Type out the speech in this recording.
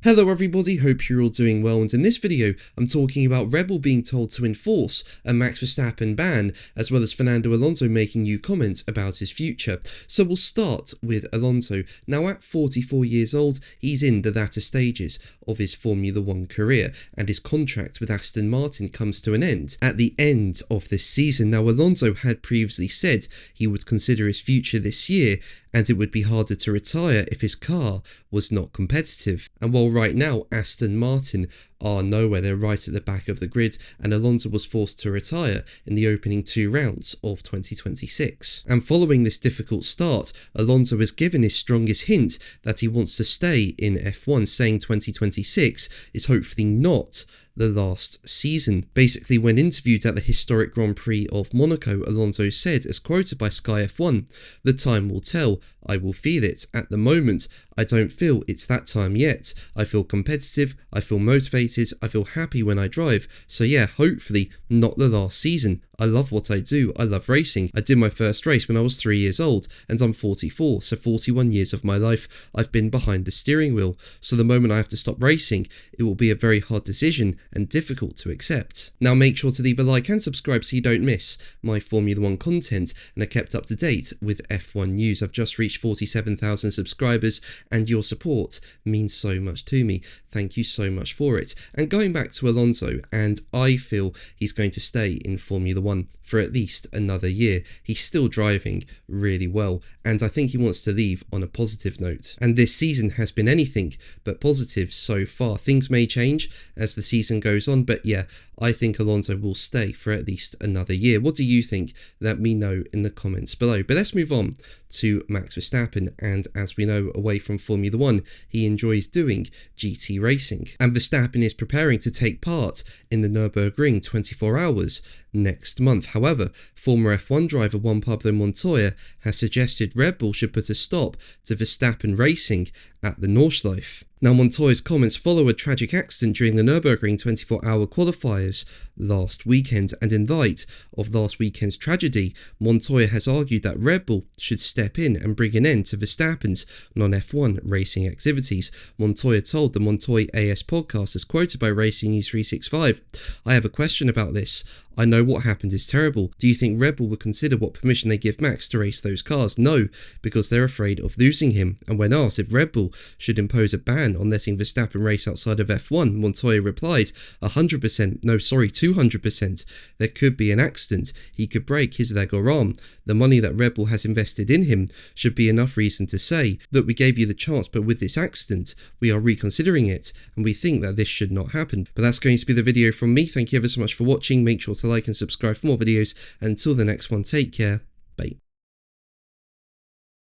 Hello everybody, hope you're all doing well, and in this video I'm talking about Red Bull being told to enforce a Max Verstappen ban, as well as Fernando Alonso making new comments about his future. So we'll start with Alonso. Now at 44 years old, he's in the latter stages of his Formula 1 career, and his contract with Aston Martin comes to an end at the end of this season. Now Alonso had previously said he would consider his future this year, and it would be harder to retire if his car was not competitive. And while right now Aston Martin are nowhere, they're right at the back of the grid, and Alonso was forced to retire in the opening 2 rounds of 2026. And following this difficult start, Alonso has given his strongest hint that he wants to stay in F1, saying 2026 is hopefully not the last season. Basically, when interviewed at the historic Grand Prix of Monaco, Alonso said, as quoted by Sky F1, "The time will tell. I will feel it. At the moment, I don't feel it's that time yet. I feel competitive, I feel motivated, I feel happy when I drive. So yeah, hopefully not the last season. I love what I do, I love racing. I did my first race when I was 3 years old, and I'm 44, so 41 years of my life I've been behind the steering wheel. So the moment I have to stop racing, it will be a very hard decision and difficult to accept." Now make sure to leave a like and subscribe so you don't miss my Formula 1 content and are kept up to date with F1 news. I've just reached 47,000 subscribers, and your support means so much to me. Thank you so much for it. And going back to Alonso, and I feel he's going to stay in Formula 1 for at least another year. He's still driving really well, and I think he wants to leave on a positive note. And this season has been anything but positive so far. Things may change as the season goes on, but yeah, I think Alonso will stay for at least another year. What do you think? Let me know in the comments below. But let's move on to Max Verstappen, and as we know, away from Formula 1, he enjoys doing GT racing. And Verstappen is preparing to take part in the Nürburgring 24 hours next month. However, former F1 driver Juan Pablo Montoya has suggested Red Bull should put a stop to Verstappen racing at the Nordschleife. Now Montoya's comments follow a tragic accident during the Nürburgring 24-hour qualifiers last weekend, and in light of last weekend's tragedy, Montoya has argued that Red Bull should step in and bring an end to Verstappen's non-F1 racing activities. Montoya told the Montoya AS podcast, as quoted by Racing News 365, "I have a question about this. I know what happened is terrible. Do you think Red Bull would consider what permission they give Max to race those cars? No, because they're afraid of losing him." And when asked if Red Bull should impose a ban on letting Verstappen race outside of F1, Montoya replied, 100%, no sorry, 200%. There could be an accident. He could break his leg or arm. The money that Red Bull has invested in him should be enough reason to say, look, we gave you the chance, but with this accident, we are reconsidering it, and we think that this should not happen. But that's going to be the video from me. Thank you ever so much for watching. Make sure to like and subscribe for more videos. Until the next one, take care. Bye.